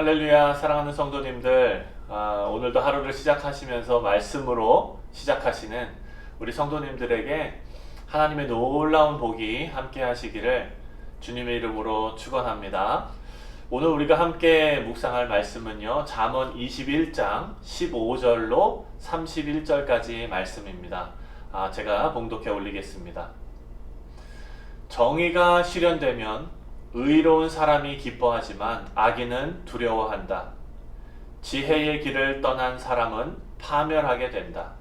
할렐루야. 사랑하는 성도님들, 오늘도 하루를 시작하시면서 말씀으로 시작하시는 우리 성도님들에게 하나님의 놀라운 복이 함께 하시기를 주님의 이름으로 축원합니다. 오늘 우리가 함께 묵상할 말씀은요, 잠언 21장 15절로 31절까지 말씀입니다. 제가 봉독해 올리겠습니다. 정의가 실현되면 의로운 사람이 기뻐하지만 악인은 두려워한다. 지혜의 길을 떠난 사람은 파멸하게 된다.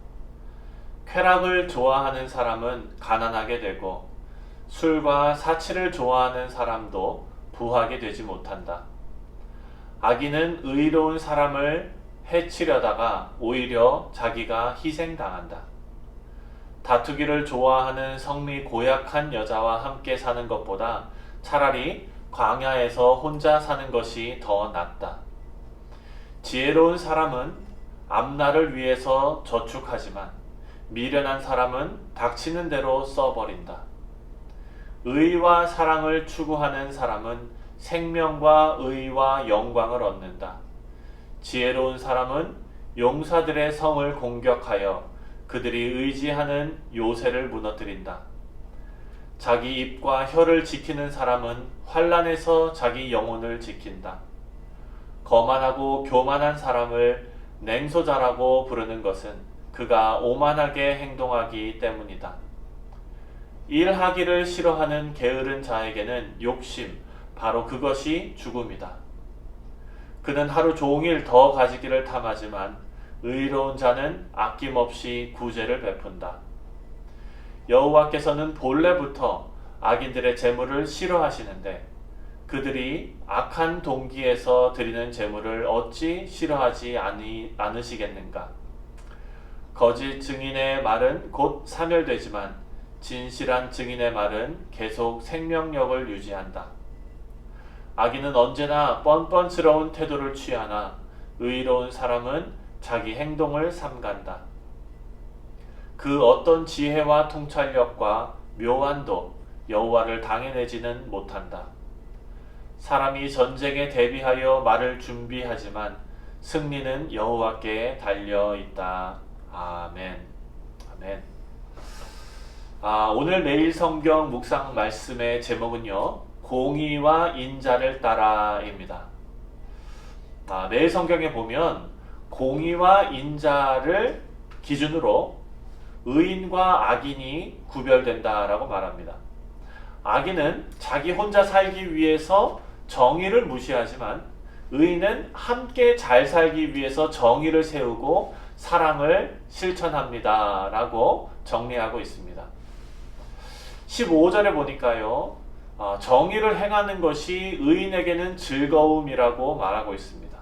쾌락을 좋아하는 사람은 가난하게 되고 술과 사치를 좋아하는 사람도 부하게 되지 못한다. 악인은 의로운 사람을 해치려다가 오히려 자기가 희생당한다. 다투기를 좋아하는 성미 고약한 여자와 함께 사는 것보다 차라리 광야에서 혼자 사는 것이 더 낫다. 지혜로운 사람은 앞날을 위해서 저축하지만 미련한 사람은 닥치는 대로 써버린다. 의와 사랑을 추구하는 사람은 생명과 의와 영광을 얻는다. 지혜로운 사람은 용사들의 성을 공격하여 그들이 의지하는 요새를 무너뜨린다. 자기 입과 혀를 지키는 사람은 환난에서 자기 영혼을 지킨다. 거만하고 교만한 사람을 냉소자라고 부르는 것은 그가 오만하게 행동하기 때문이다. 일하기를 싫어하는 게으른 자에게는 욕심, 바로 그것이 죽음이다. 그는 하루 종일 더 가지기를 탐하지만 의로운 자는 아낌없이 구제를 베푼다. 여호와께서는 본래부터 악인들의 재물을 싫어하시는데 그들이 악한 동기에서 드리는 재물을 어찌 싫어하지 않으시겠는가? 거짓 증인의 말은 곧 사멸되지만 진실한 증인의 말은 계속 생명력을 유지한다. 악인은 언제나 뻔뻔스러운 태도를 취하나 의로운 사람은 자기 행동을 삼간다. 그 어떤 지혜와 통찰력과 묘안도 여호와를 당해내지는 못한다. 사람이 전쟁에 대비하여 말을 준비하지만 승리는 여호와께 달려 있다. 아멘. 아멘. 오늘 매일 성경 묵상 말씀의 제목은요, 공의와 인자를 따라입니다. 매일 성경에 보면 공의와 인자를 기준으로 의인과 악인이 구별된다라고 말합니다. 악인은 자기 혼자 살기 위해서 정의를 무시하지만 의인은 함께 잘 살기 위해서 정의를 세우고 사랑을 실천합니다 라고 정리하고 있습니다. 15절에 보니까요, 정의를 행하는 것이 의인에게는 즐거움이라고 말하고 있습니다.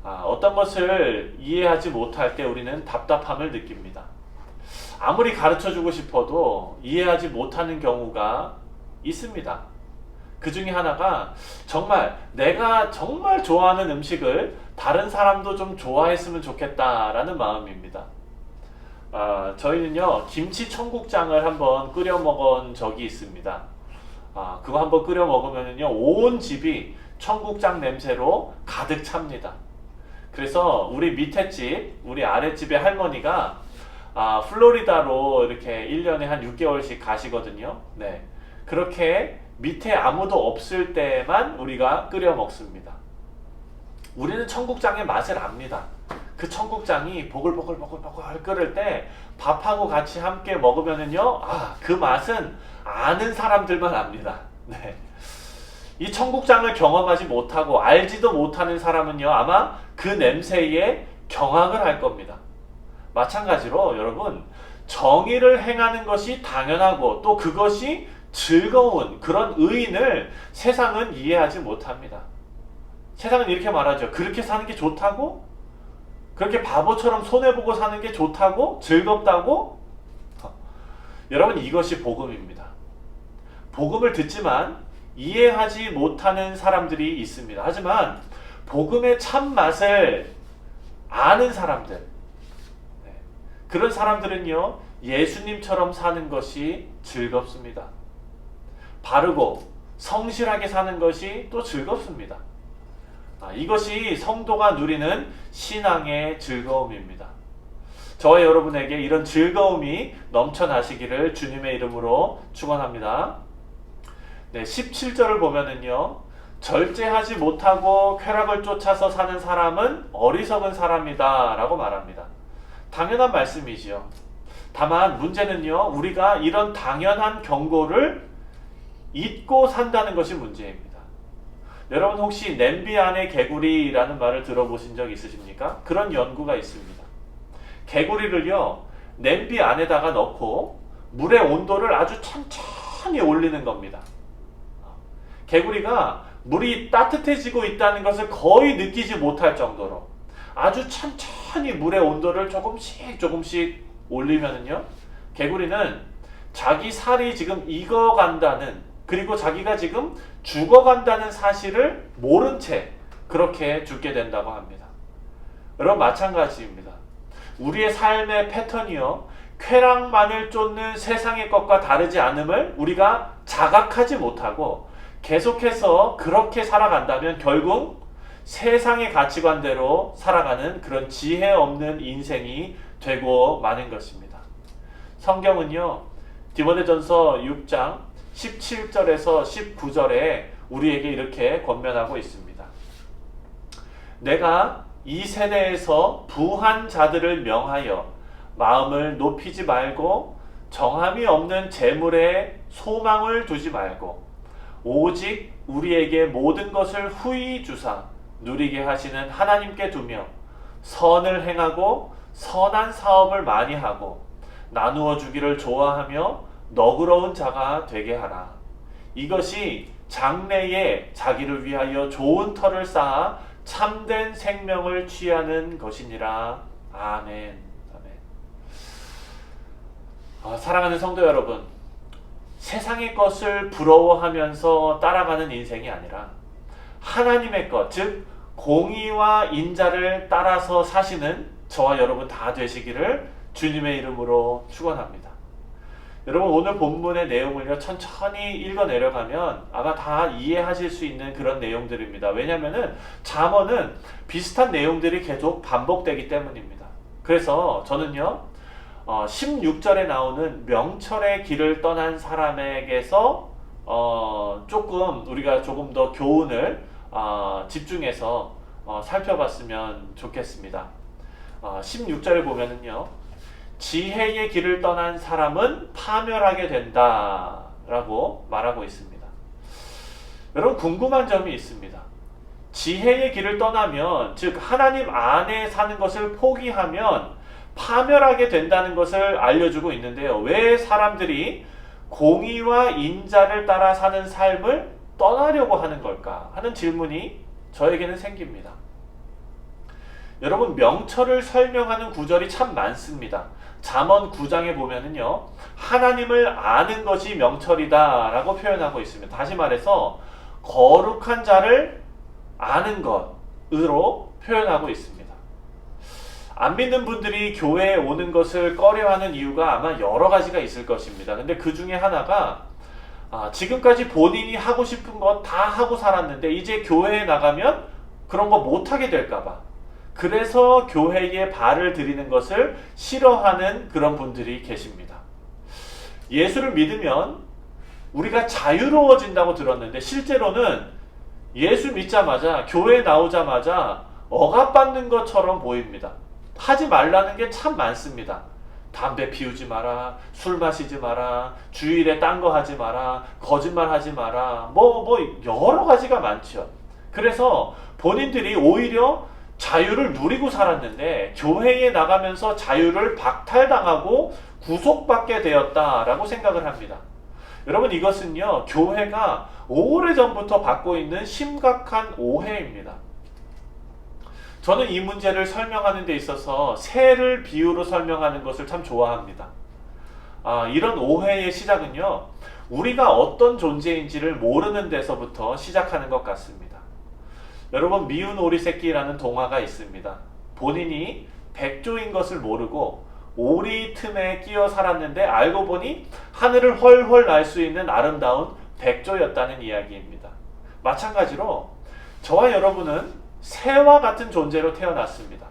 어떤 것을 이해하지 못할 때 우리는 답답함을 느낍니다. 아무리 가르쳐주고 싶어도 이해하지 못하는 경우가 있습니다. 그 중에 하나가 내가 정말 좋아하는 음식을 다른 사람도 좀 좋아했으면 좋겠다라는 마음입니다. 저희는요, 김치 청국장을 한번 끓여 먹은 적이 있습니다. 그거 한번 끓여 먹으면요, 온 집이 청국장 냄새로 가득 찹니다. 그래서 우리 밑에 집, 우리 아랫집의 할머니가 플로리다로 이렇게 1년에 한 6개월씩 가시거든요. 네. 그렇게 밑에 아무도 없을 때만 우리가 끓여 먹습니다. 우리는 청국장의 맛을 압니다. 그 청국장이 보글보글 끓을 때 밥하고 같이 함께 먹으면은요, 그 맛은 아는 사람들만 압니다. 네. 이 청국장을 경험하지 못하고 알지도 못하는 사람은요, 아마 그 냄새에 경악을 할 겁니다. 마찬가지로 여러분, 정의를 행하는 것이 당연하고 또 그것이 즐거운 그런 의인을 세상은 이해하지 못합니다. 세상은 이렇게 말하죠. 그렇게 사는 게 좋다고? 그렇게 바보처럼 손해보고 사는 게 좋다고? 즐겁다고? 여러분, 이것이 복음입니다. 복음을 듣지만 이해하지 못하는 사람들이 있습니다. 하지만 복음의 참맛을 아는 사람들, 그런 사람들은요, 예수님처럼 사는 것이 즐겁습니다. 바르고 성실하게 사는 것이 또 즐겁습니다. 이것이 성도가 누리는 신앙의 즐거움입니다. 저와 여러분에게 이런 즐거움이 넘쳐나시기를 주님의 이름으로 축원합니다. 네, 17절을 보면은요. 절제하지 못하고 쾌락을 쫓아서 사는 사람은 어리석은 사람이다 라고 말합니다. 당연한 말씀이지요. 다만 문제는요. 우리가 이런 당연한 경고를 잊고 산다는 것이 문제입니다. 여러분 혹시 냄비 안에 개구리라는 말을 들어보신 적 있으십니까? 그런 연구가 있습니다. 개구리를요. 냄비 안에다가 넣고 물의 온도를 아주 천천히 올리는 겁니다. 개구리가 물이 따뜻해지고 있다는 것을 거의 느끼지 못할 정도로 아주 천천히 물의 온도를 조금씩 올리면은요. 개구리는 자기 살이 지금 익어간다는, 그리고 자기가 지금 죽어간다는 사실을 모른 채 그렇게 죽게 된다고 합니다. 여러분 마찬가지입니다. 우리의 삶의 패턴이요. 쾌락만을 쫓는 세상의 것과 다르지 않음을 우리가 자각하지 못하고 계속해서 그렇게 살아간다면 결국 세상의 가치관대로 살아가는 그런 지혜 없는 인생이 되고 마는 것입니다. 성경은요. 디모데전서 6장 17절에서 19절에 우리에게 이렇게 권면하고 있습니다. 내가 이 세대에서 부한 자들을 명하여 마음을 높이지 말고 정함이 없는 재물에 소망을 두지 말고 오직 우리에게 모든 것을 후히 주사 누리게 하시는 하나님께 두며 선을 행하고 선한 사업을 많이 하고 나누어 주기를 좋아하며 너그러운 자가 되게 하라. 이것이 장래에 자기를 위하여 좋은 터를 쌓아 참된 생명을 취하는 것이니라. 아멘. 아멘. 사랑하는 성도 여러분, 세상의 것을 부러워하면서 따라가는 인생이 아니라 하나님의 것, 즉 공의와 인자를 따라서 사시는 저와 여러분 다 되시기를 주님의 이름으로 축원합니다. 여러분 오늘 본문의 내용을요 천천히 읽어 내려가면 아마 다 이해하실 수 있는 그런 내용들입니다. 왜냐하면 잠언은 비슷한 내용들이 계속 반복되기 때문입니다. 그래서 저는요 16절에 나오는 명철의 길을 떠난 사람에게서 우리가 조금 더 교훈을 집중해서 살펴봤으면 좋겠습니다. 16절을 보면은요. 지혜의 길을 떠난 사람은 파멸하게 된다 라고 말하고 있습니다. 여러분 궁금한 점이 있습니다. 지혜의 길을 떠나면, 즉 하나님 안에 사는 것을 포기하면 파멸하게 된다는 것을 알려주고 있는데요. 왜 사람들이 공의와 인자를 따라 사는 삶을 떠나려고 하는 걸까 하는 질문이 저에게는 생깁니다. 여러분 명철을 설명하는 구절이 참 많습니다. 잠언 9장에 보면은요. 하나님을 아는 것이 명철이다 라고 표현하고 있습니다. 다시 말해서 거룩한 자를 아는 것으로 표현하고 있습니다. 안 믿는 분들이 교회에 오는 것을 꺼려하는 이유가 아마 여러 가지가 있을 것입니다. 근데 그 중에 하나가 지금까지 본인이 하고 싶은 것 다 하고 살았는데 이제 교회에 나가면 그런 거 못하게 될까봐, 그래서 교회에 발을 들이는 것을 싫어하는 그런 분들이 계십니다. 예수를 믿으면 우리가 자유로워진다고 들었는데 실제로는 예수 믿자마자 교회에 나오자마자 억압받는 것처럼 보입니다. 하지 말라는 게 참 많습니다. 담배 피우지 마라, 술 마시지 마라, 주일에 딴 거 하지 마라, 거짓말 하지 마라, 여러 가지가 많죠. 그래서 본인들이 오히려 자유를 누리고 살았는데 교회에 나가면서 자유를 박탈당하고 구속받게 되었다라고 생각을 합니다. 여러분 이것은요 교회가 오래전부터 받고 있는 심각한 오해입니다. 저는 이 문제를 설명하는 데 있어서 새를 비유로 설명하는 것을 참 좋아합니다. 이런 오해의 시작은요 우리가 어떤 존재인지를 모르는 데서부터 시작하는 것 같습니다. 여러분 미운 오리 새끼라는 동화가 있습니다. 본인이 백조인 것을 모르고 오리 틈에 끼어 살았는데 알고 보니 하늘을 훨훨 날 수 있는 아름다운 백조였다는 이야기입니다. 마찬가지로 저와 여러분은 새와 같은 존재로 태어났습니다.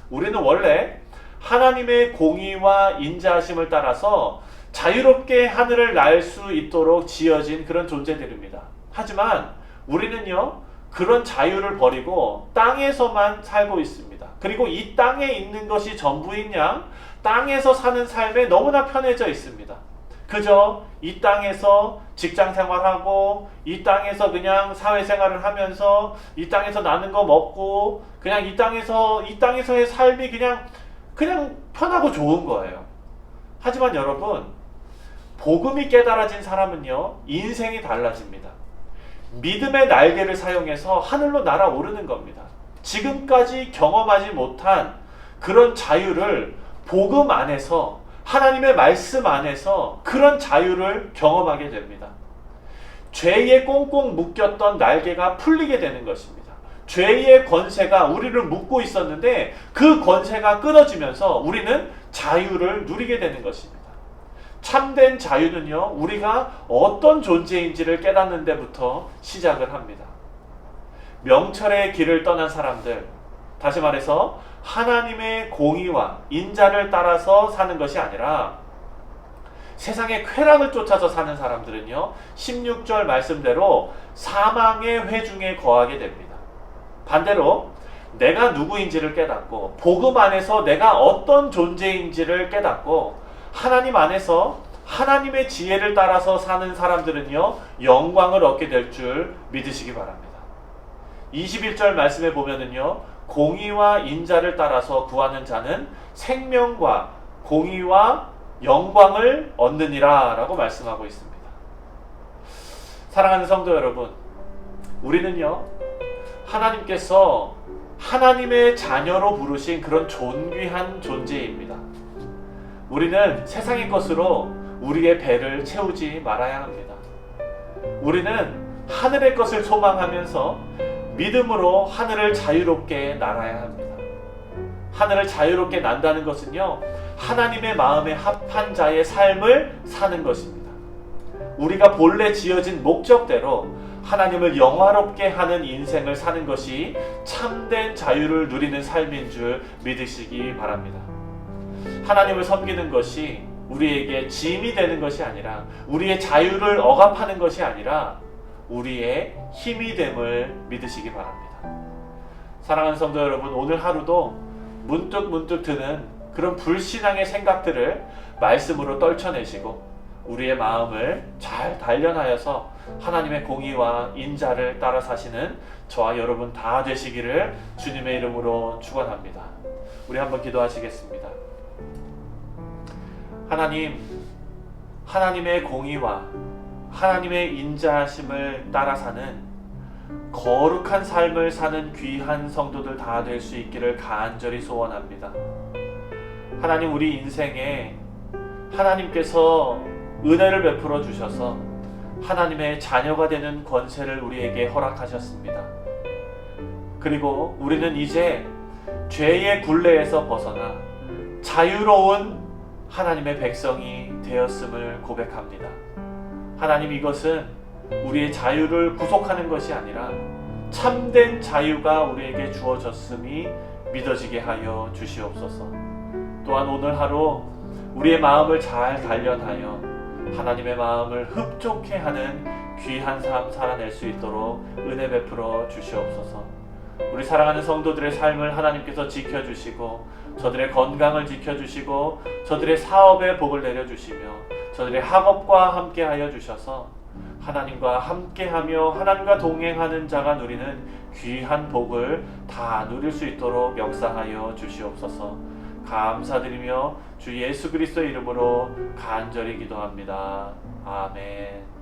우리는 원래 하나님의 공의와 인자하심을 따라서 자유롭게 하늘을 날 수 있도록 지어진 그런 존재들입니다. 하지만 우리는요, 그런 자유를 버리고 땅에서만 살고 있습니다. 그리고 이 땅에 있는 것이 전부인 양 땅에서 사는 삶에 너무나 편해져 있습니다. 그저 이 땅에서 직장 생활하고 이 땅에서 그냥 사회생활을 하면서 이 땅에서 나는 거 먹고 그냥 이 땅에서의 삶이 그냥 편하고 좋은 거예요. 하지만 여러분, 복음이 깨달아진 사람은요, 인생이 달라집니다. 믿음의 날개를 사용해서 하늘로 날아오르는 겁니다. 지금까지 경험하지 못한 그런 자유를 복음 안에서, 하나님의 말씀 안에서 그런 자유를 경험하게 됩니다. 죄에 꽁꽁 묶였던 날개가 풀리게 되는 것입니다. 죄의 권세가 우리를 묶고 있었는데 그 권세가 끊어지면서 우리는 자유를 누리게 되는 것입니다. 참된 자유는요, 우리가 어떤 존재인지를 깨닫는 데부터 시작을 합니다. 명철의 길을 떠난 사람들, 다시 말해서 하나님의 공의와 인자를 따라서 사는 것이 아니라 세상의 쾌락을 쫓아서 사는 사람들은요, 16절 말씀대로 사망의 회중에 거하게 됩니다. 반대로 내가 누구인지를 깨닫고 복음 안에서 내가 어떤 존재인지를 깨닫고 하나님 안에서 하나님의 지혜를 따라서 사는 사람들은요, 영광을 얻게 될 줄 믿으시기 바랍니다. 21절 말씀에 보면은요, 공의와 인자를 따라서 구하는 자는 생명과 공의와 영광을 얻느니라 라고 말씀하고 있습니다. 사랑하는 성도 여러분, 우리는요, 하나님께서 하나님의 자녀로 부르신 그런 존귀한 존재입니다. 우리는 세상의 것으로 우리의 배를 채우지 말아야 합니다. 우리는 하늘의 것을 소망하면서 믿음으로 하늘을 자유롭게 날아야 합니다. 하늘을 자유롭게 난다는 것은요, 하나님의 마음에 합한 자의 삶을 사는 것입니다. 우리가 본래 지어진 목적대로 하나님을 영화롭게 하는 인생을 사는 것이 참된 자유를 누리는 삶인 줄 믿으시기 바랍니다. 하나님을 섬기는 것이 우리에게 짐이 되는 것이 아니라, 우리의 자유를 억압하는 것이 아니라 우리의 힘이 됨을 믿으시기 바랍니다. 사랑하는 성도 여러분, 오늘 하루도 문득 드는 그런 불신앙의 생각들을 말씀으로 떨쳐내시고 우리의 마음을 잘 단련하여서 하나님의 공의와 인자를 따라 사시는 저와 여러분 다 되시기를 주님의 이름으로 축원합니다. 우리 한번 기도하시겠습니다. 하나님, 하나님의 공의와 하나님의 인자하심을 따라 사는 거룩한 삶을 사는 귀한 성도들 다 될 수 있기를 간절히 소원합니다. 하나님, 우리 인생에 하나님께서 은혜를 베풀어 주셔서 하나님의 자녀가 되는 권세를 우리에게 허락하셨습니다. 그리고 우리는 이제 죄의 굴레에서 벗어나 자유로운 하나님의 백성이 되었음을 고백합니다. 하나님, 이것은 우리의 자유를 구속하는 것이 아니라 참된 자유가 우리에게 주어졌음이 믿어지게 하여 주시옵소서. 또한 오늘 하루 우리의 마음을 잘 단련하여 하나님의 마음을 흡족해 하는 귀한 삶 살아낼 수 있도록 은혜 베풀어 주시옵소서. 우리 사랑하는 성도들의 삶을 하나님께서 지켜주시고 저들의 건강을 지켜주시고 저들의 사업에 복을 내려주시며 저들의 학업과 함께하여 주셔서 하나님과 함께하며 하나님과 동행하는 자가 누리는 귀한 복을 다 누릴 수 있도록 역사하여 주시옵소서. 감사드리며 주 예수 그리스도 이름으로 간절히 기도합니다. 아멘.